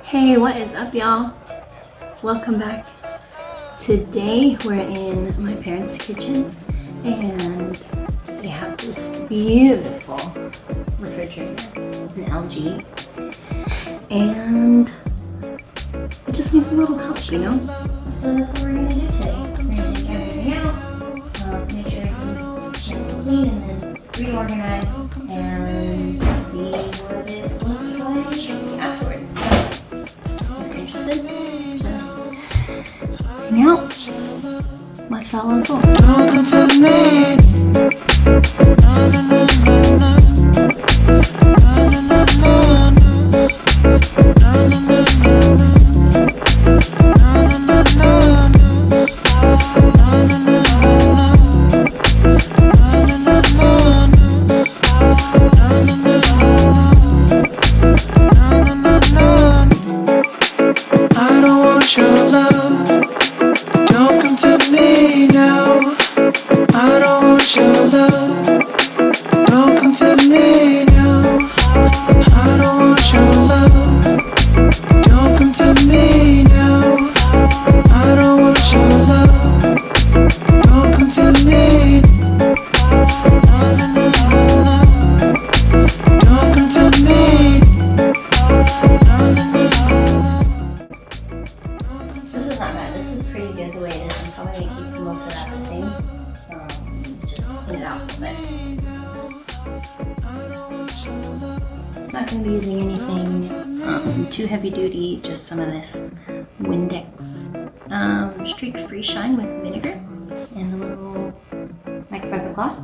Hey, what is up, y'all? Welcome back. Today we're in my parents' kitchen and they have this beautiful refrigerator, an LG, and it just needs a little help, you know? So that's what we're gonna do today. We're gonna take everything out, make sure everything's nice and clean, and then reorganize and see what it looks like afterwards. So, if you're interested, just hang out. Watch it all unfold. Welcome to me. This is not bad. This is pretty good the way it is. I'm probably going to keep most of that the same. Just clean it out a little bit. Not going to be using anything too heavy duty, just some of this Windex streak free shine with vinegar and a little microfiber cloth.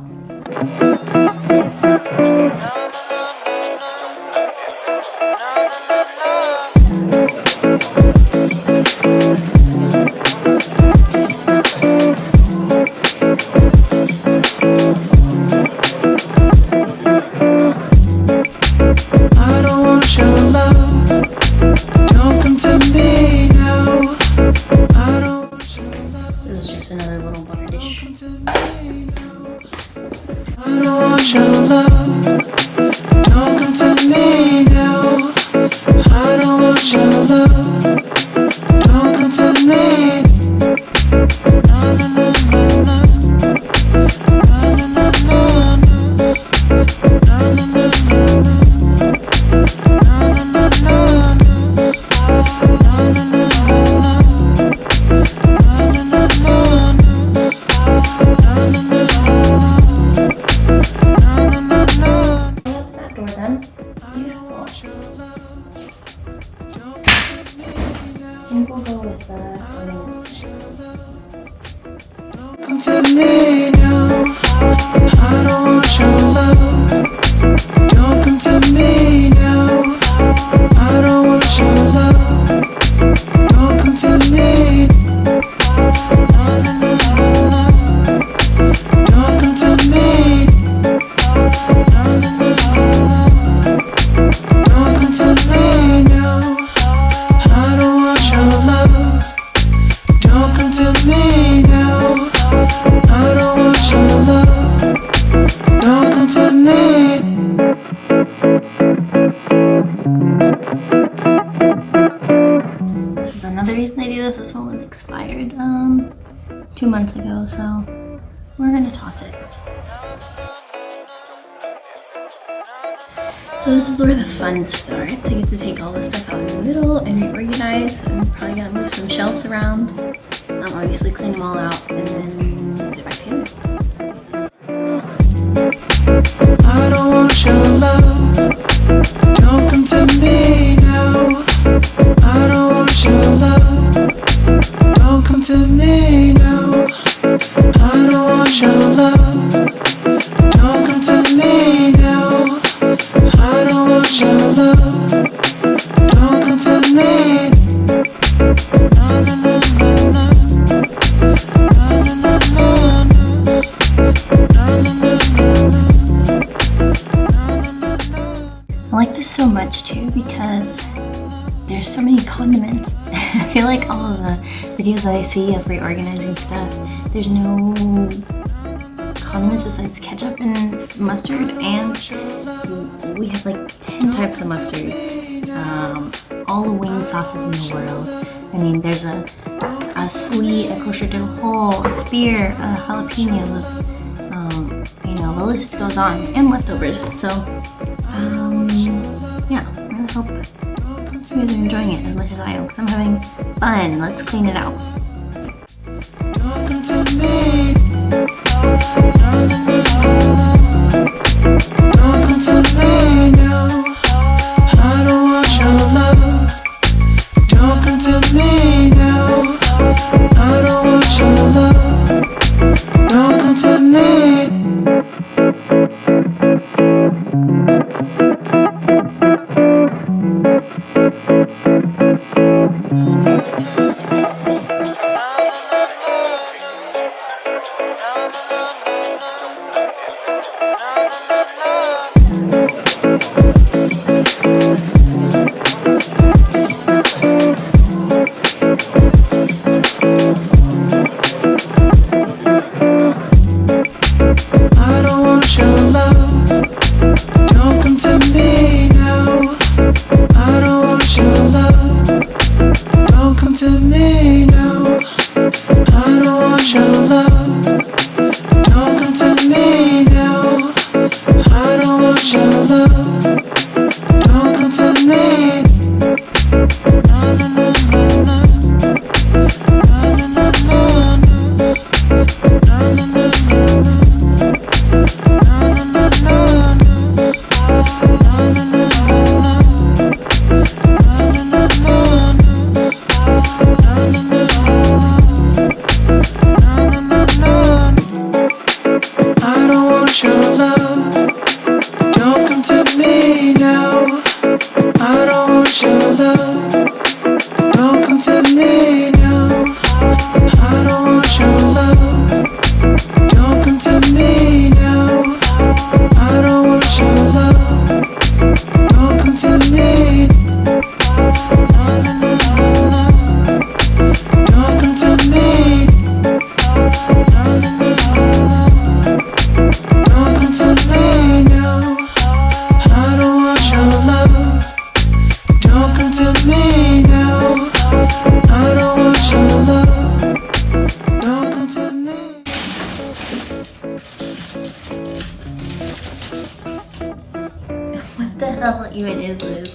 This is just another little butter dish. I don't want your love. Don't come to me now. I don't want your love. Don't come to me. No, no, no, no, no. No, no, no, no, no. No, no, no, no, no. No, no, no, no, no. I think we'll go with onions. Come to me now. I don't want your love. Don't come to me now. I don't want your love. Don't come to me. No, no, no, no. Don't come to me. No, no, no, no. Don't come to me now. I don't want your love. Don't come to me now. I don't want your love. Don't come to me. This is another reason I do this. This one was expired 2 months ago, so we're gonna toss it. So this is where the fun starts. I get to take all this stuff out in the middle and reorganize. I'm probably gonna move some shelves around. Obviously clean them all out and then put it back together. I don't want your love. Don't come to me now. I don't want your love. Don't come to me now. I don't want your love. Don't come to me now. I don't want your love. Don't come to me. No, no, no, no, no. No, no, no, no, no. No, no, no, no, no. I like this so much too because there's so many condiments. I feel like all of the videos that I see of reorganizing stuff, there's no condiments besides ketchup and mustard, and we have like 10 types of mustards, all the wing sauces in the world. I mean, there's a sweet, a kosher dill whole, a spear, jalapenos, the list goes on, and leftovers. So, yeah, I really hope you guys are enjoying it as much as I am, because I'm having fun. Let's clean it out. Talking to me. Talking to me now. I don't want your love. Talking to me now. I don't want your love. Talking to me. What the hell even is this?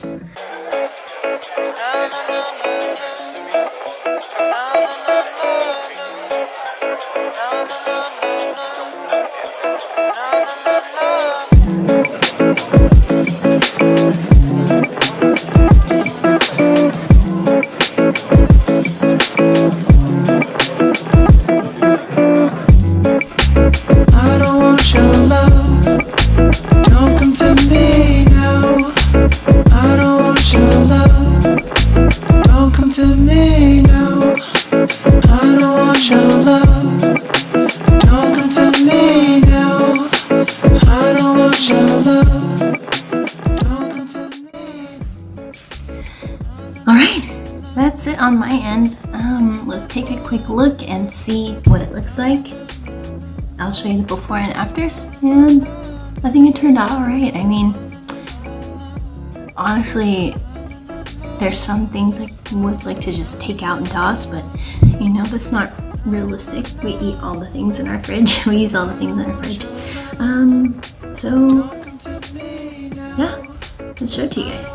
Alright, that's it on my end. Let's take a quick look and see what it looks like. I'll show you the before and afters, and I think it turned out alright. I mean, honestly, there's some things I would like to just take out and toss, but that's not realistic. We eat all the things in our fridge. We use all the things in our fridge. So yeah, let's show it to you guys.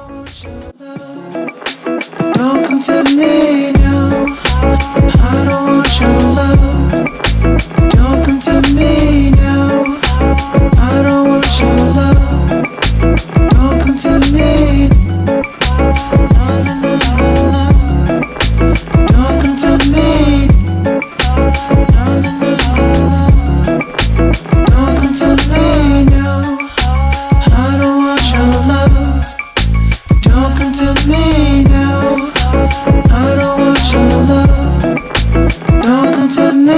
Welcome to me now. I don't want your love. Welcome to me now. I don't want your love. Welcome to me. Welcome to me. Welcome to me now. I don't want your love. Welcome to me now. I don't want your love. Welcome to me.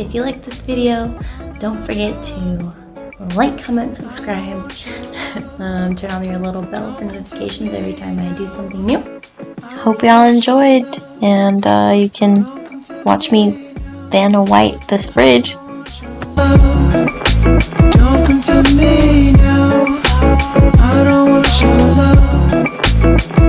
if you like this video, don't forget to like, comment, subscribe, turn on your little bell for notifications every time I do something new. Hope y'all enjoyed, and you can watch me Vanna White this fridge. Don't come to me now. I don't want your love.